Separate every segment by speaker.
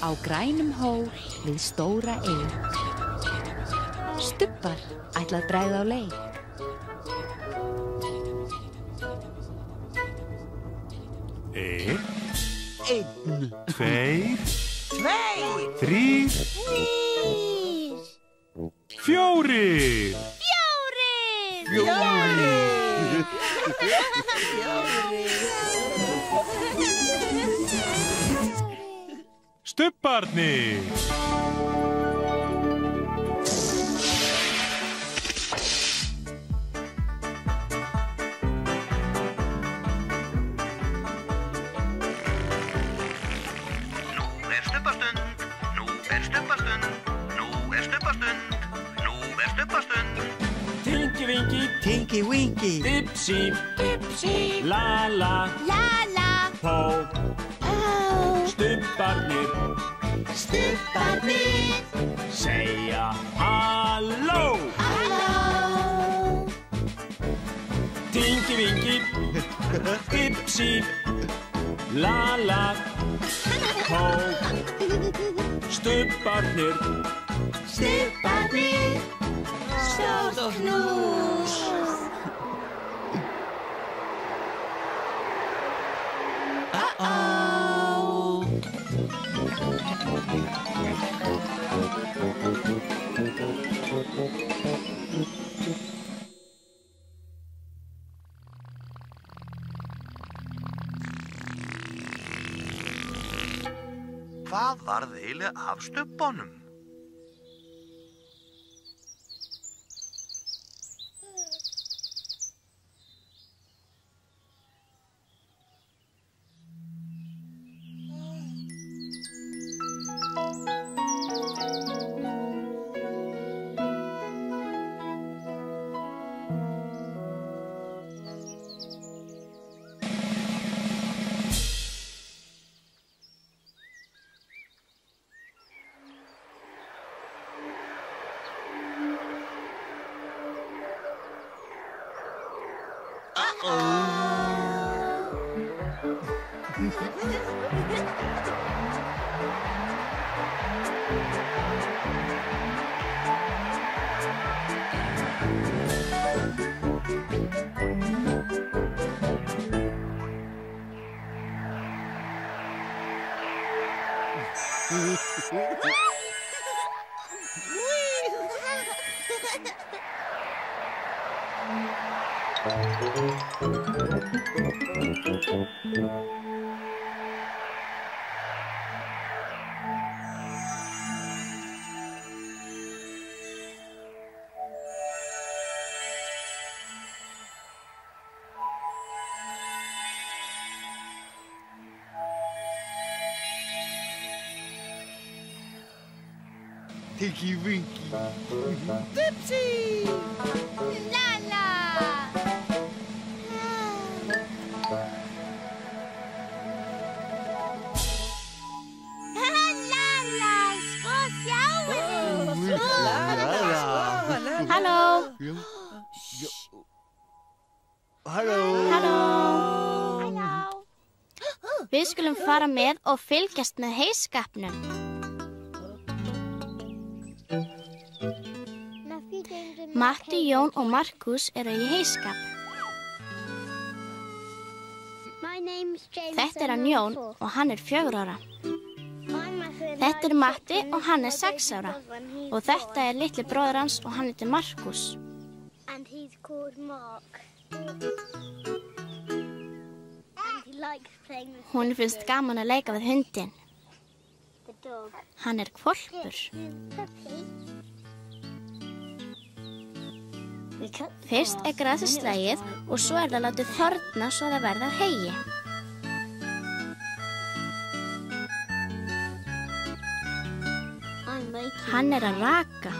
Speaker 1: á grænum hól við stóra eig. Stubbar ætla að bregða á leik.
Speaker 2: Einn, tveir, þrír, fjórir. Stubbarnir.
Speaker 3: Tinky Winky,
Speaker 4: Dipsy, Dipsy, La-la,
Speaker 5: La-la,
Speaker 4: Pó,
Speaker 5: Pó,
Speaker 4: Stubbarnir,
Speaker 5: Stubbarnir,
Speaker 4: segja halló.
Speaker 5: halló.
Speaker 4: Tinky Winky, Dipsy, La-la, Pó, Stubbarnir,
Speaker 5: Stubbarnir, stórt knús.
Speaker 6: Hvað varð eiginlega af stubbanum?
Speaker 3: Tinky Winky,
Speaker 5: Dipsy, La-la. La-la, sko sjáið.
Speaker 1: Halló,
Speaker 3: Halló.
Speaker 1: halló. Við skulum fara með og fylgjast með heyskapnum. Matti, Jón og Markus eru í heyskap. Þetta er hann Jón og hann er 4 ára. Þetta er Matti og hann er 6 ára. Og þetta er litli bróðir hans og hann heitir Markus. Hún finnst gaman að leika við hundinn. Hann er hvolpur. Fyrst er grasið slegið og svo er það látið þorna svo það verða heyi. Hann er að raka.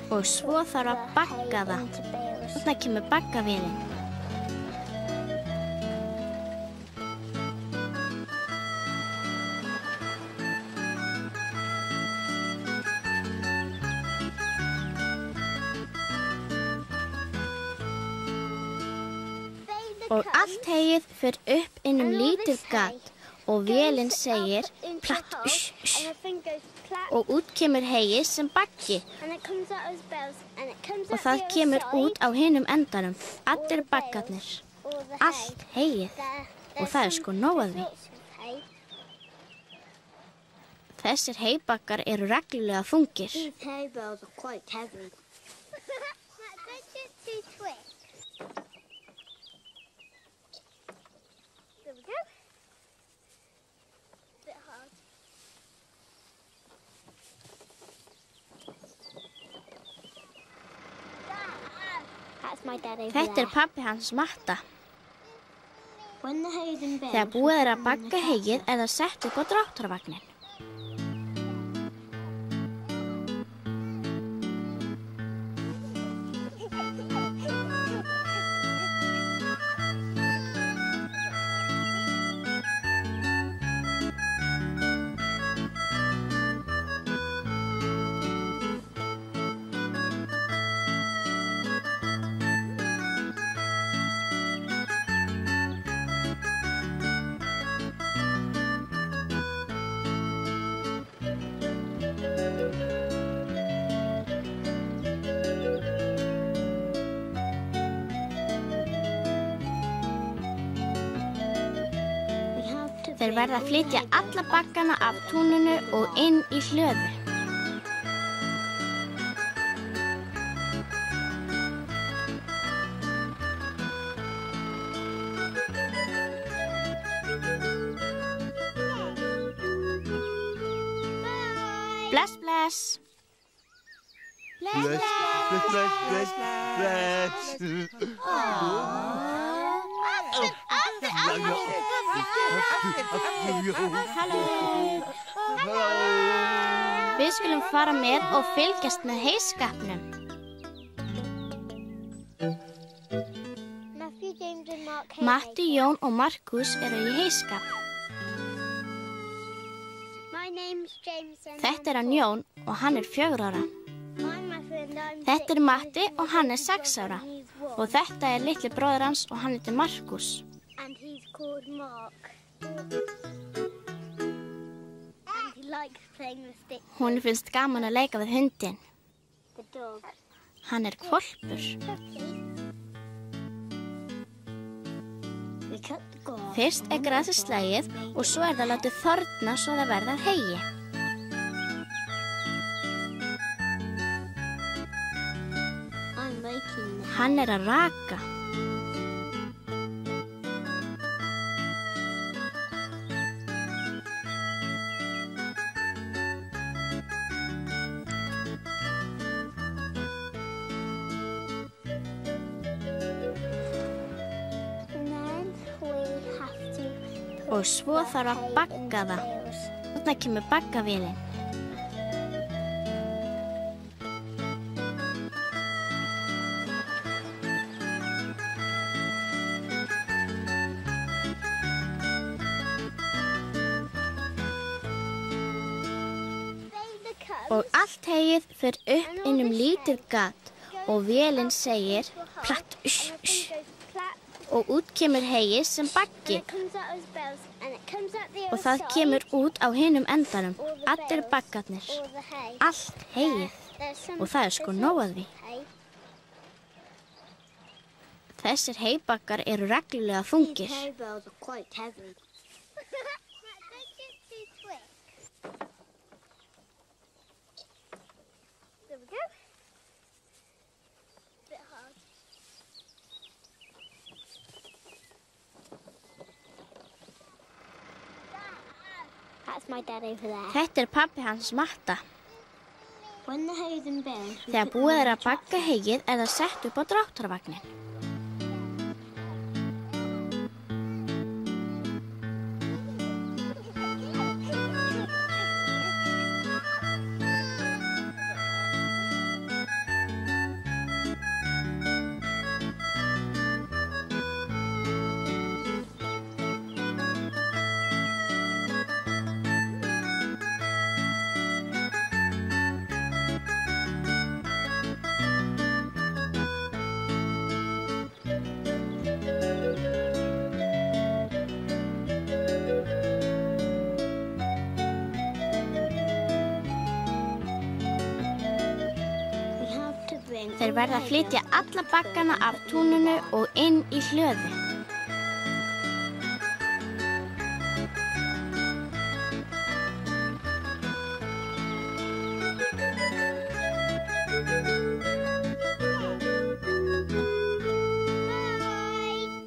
Speaker 1: Og svo þarf að bagga það. Þarna kemur baggavélin. Og allt heyið fer upp inn lítið gat og vélinn segir platt, og út kemur heyið sem baggi og það kemur út á hinum endanum, allir baggarnir, allt heyið og það sko nóg að því. Þessir heybaggar eru reglulega þungir. Þetta pabbi hans Matta. Þegar búið að bagga heyið er það sett upp á dráttarvagnin. Þeir verða að flytja alla baggana af túninu og inn í hlöðu. Bless, bless.
Speaker 3: Bless, bless, bless, bless.
Speaker 1: Við skulum fara með og fylgjast með heyskapnum. Matti, Jón og Markus eru í heyskap. Þetta hann Jón og hann 4 ára. Þetta Matti og hann 6 ára. Og þetta litli bróðir hans og hann heitir Markus. Hún finnst gaman að leika við hundinn. Hann hvolpur. Fyrst grasið slegið og svo það látið þorna svo það verðar heyi. Hann að raka. Og svo þarf að bagga það. Þarna kemur baggavélin. Og allt heyið fer upp inn lítið gat og vélinn segir platt, og út kemur heyið sem baggi og það kemur út á hinum endanum, allir baggarnir, allt heyið og það sko nóg að því. Þessir heybaggar eru reglulega þungir. Þetta pabbi hans Matta. Þegar búið að bagga heyið er það sett upp á dráttarvagnin. Þeir verða að flytja alla baggana af túninu og inn í hlöðu.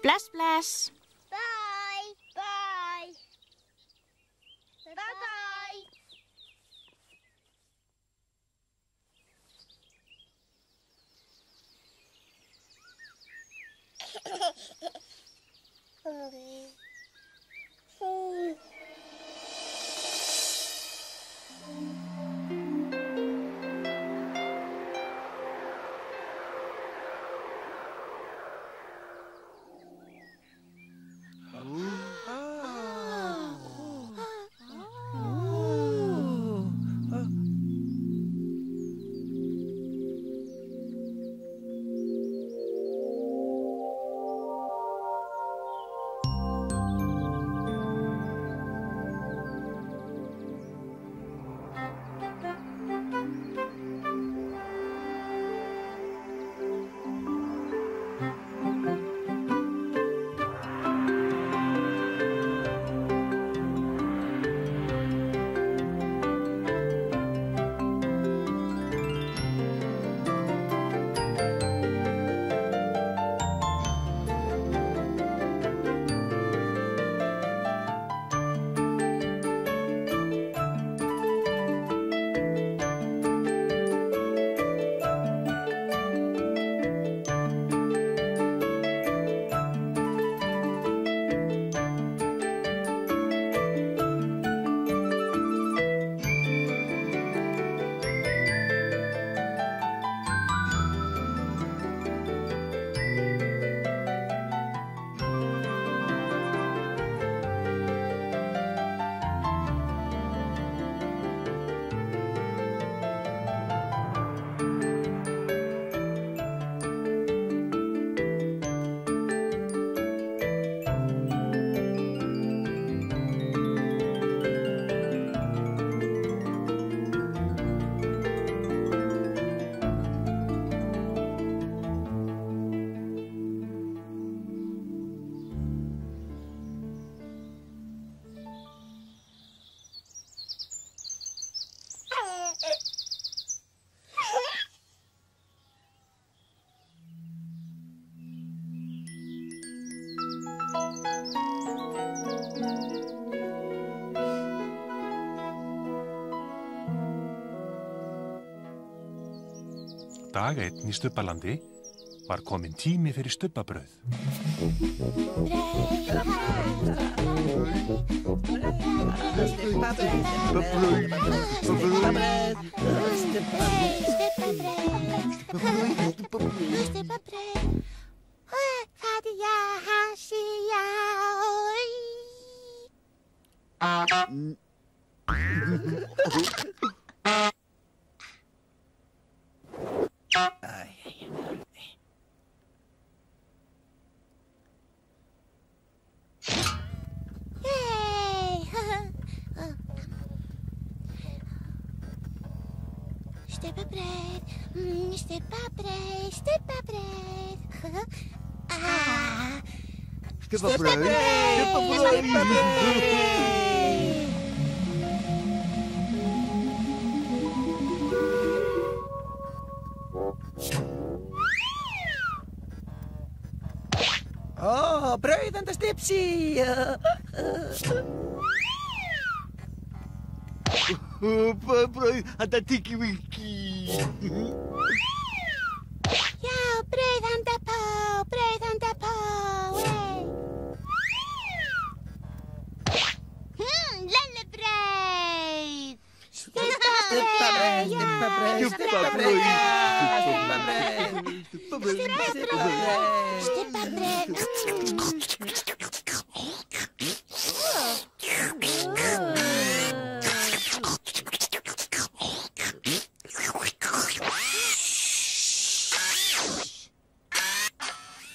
Speaker 1: Bless, bless.
Speaker 5: Bye. Bye. Bye-bye.
Speaker 2: Dag einn í Stubbalandi var kominn tími fyrir stubbabrauð.
Speaker 3: Brauð handa Stipsi. Brauð handa Tikki-Wiki.
Speaker 5: Já, brauð handa Pó, brauð handa Pó. Lallebrauð. Stubbabrauð.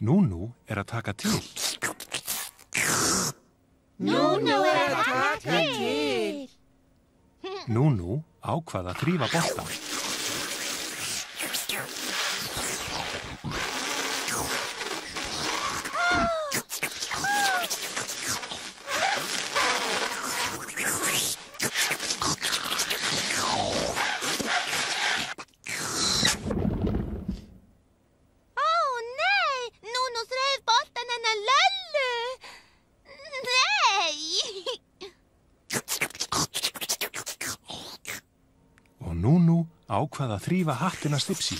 Speaker 2: Núnú er að taka til.
Speaker 5: Núnú er að taka til.
Speaker 2: Núnú ákvað að þrífa boltann. ákvað að þrífa hattina Stipsi.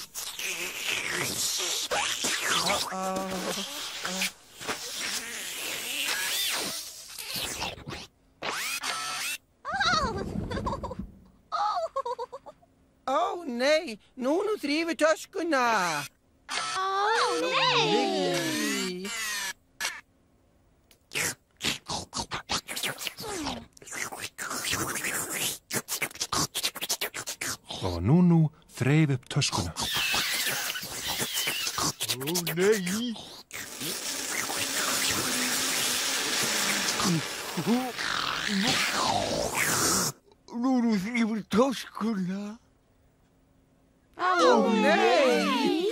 Speaker 3: Ó, nei, Núnú þrífur töskuna. Nei.
Speaker 2: Og Núnú þreif upp töskuna.
Speaker 3: Ó, nei. Núnú þrífur töskuna. Ó, nei.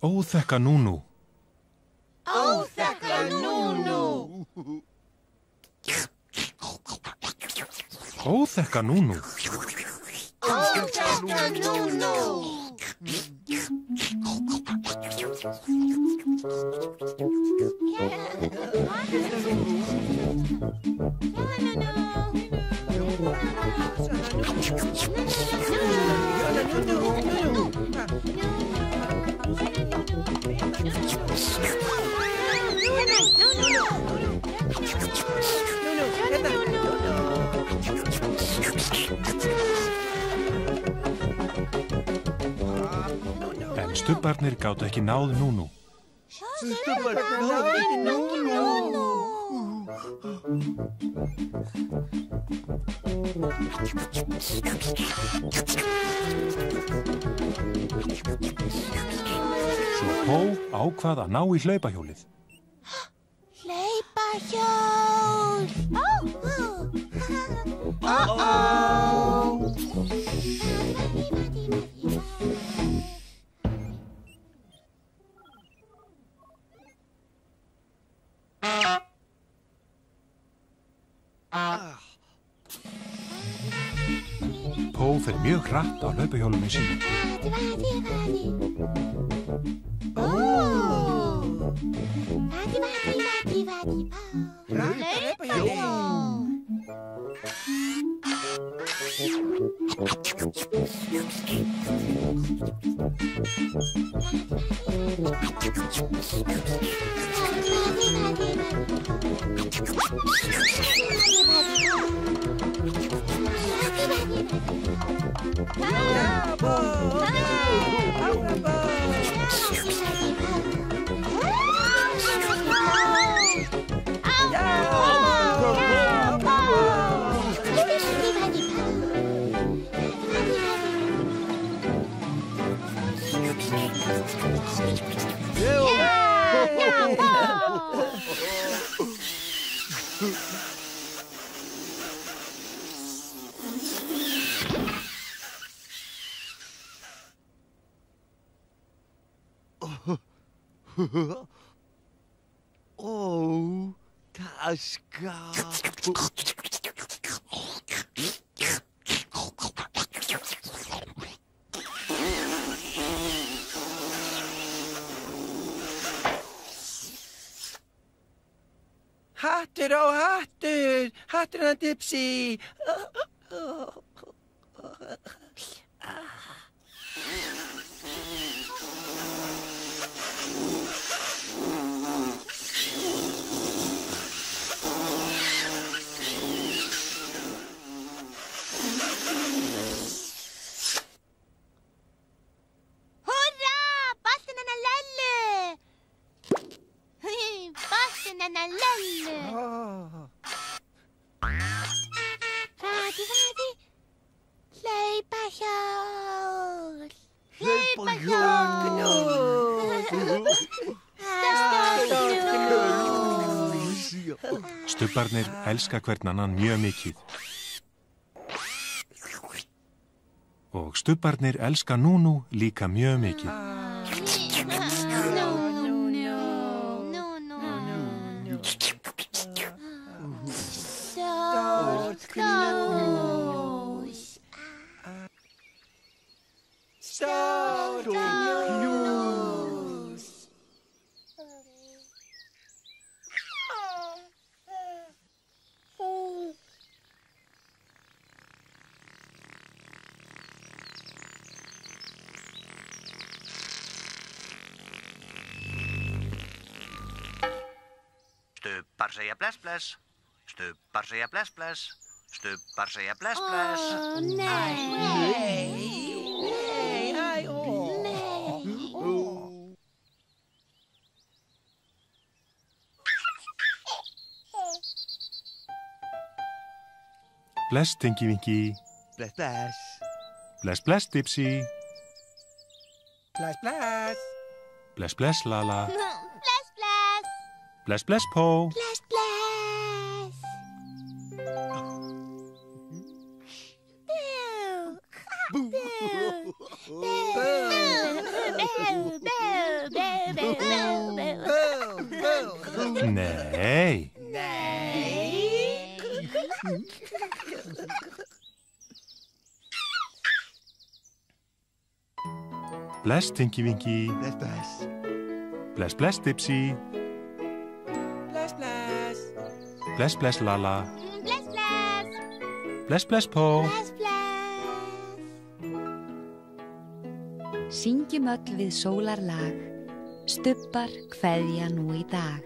Speaker 2: Óþekka Núnú.
Speaker 5: Óþekka Núnú.
Speaker 2: Óþekka Núnú.
Speaker 5: Óþekka Núnú.
Speaker 2: En stubbarnir gátu ekki náð Núnú. Svo Pó ákvað að ná í hlaupahjólið.
Speaker 5: Hlaupahjól.
Speaker 2: Pó fer mjög hratt á hlaupahjólunum sínu.
Speaker 3: Ó, taska. Hattur á hattur, hattur hann Dipsy.
Speaker 2: Stubbarnir elska hvern annan mjög mikið. Og stubbarnir elska Núnú líka mjög mikið.
Speaker 6: Stubbar segja bless, bless. Stubbar segja bless, bless. Stubbar segja bless, bless.
Speaker 1: Nei.
Speaker 3: Nei, ó.
Speaker 2: Bless, Tinky Winky.
Speaker 3: Bless, bless.
Speaker 2: Bless, bless, Dipsy.
Speaker 3: Bless, bless.
Speaker 2: Bless, bless, Lala.
Speaker 5: Bless, bless.
Speaker 2: Bless, bless, Po.
Speaker 5: Bless, bless. Boo.
Speaker 2: Nei. Bless, Tinky Winky.
Speaker 3: Bless, bless.
Speaker 2: Bless, bless, Dipsy.
Speaker 3: Bless, bless.
Speaker 2: Bless, bless, Lala.
Speaker 5: Bless, bless.
Speaker 2: Bless, bless, Po.
Speaker 5: Bless, bless.
Speaker 7: Syngjum öll við sólarlag, stubbar kveðja nú í dag.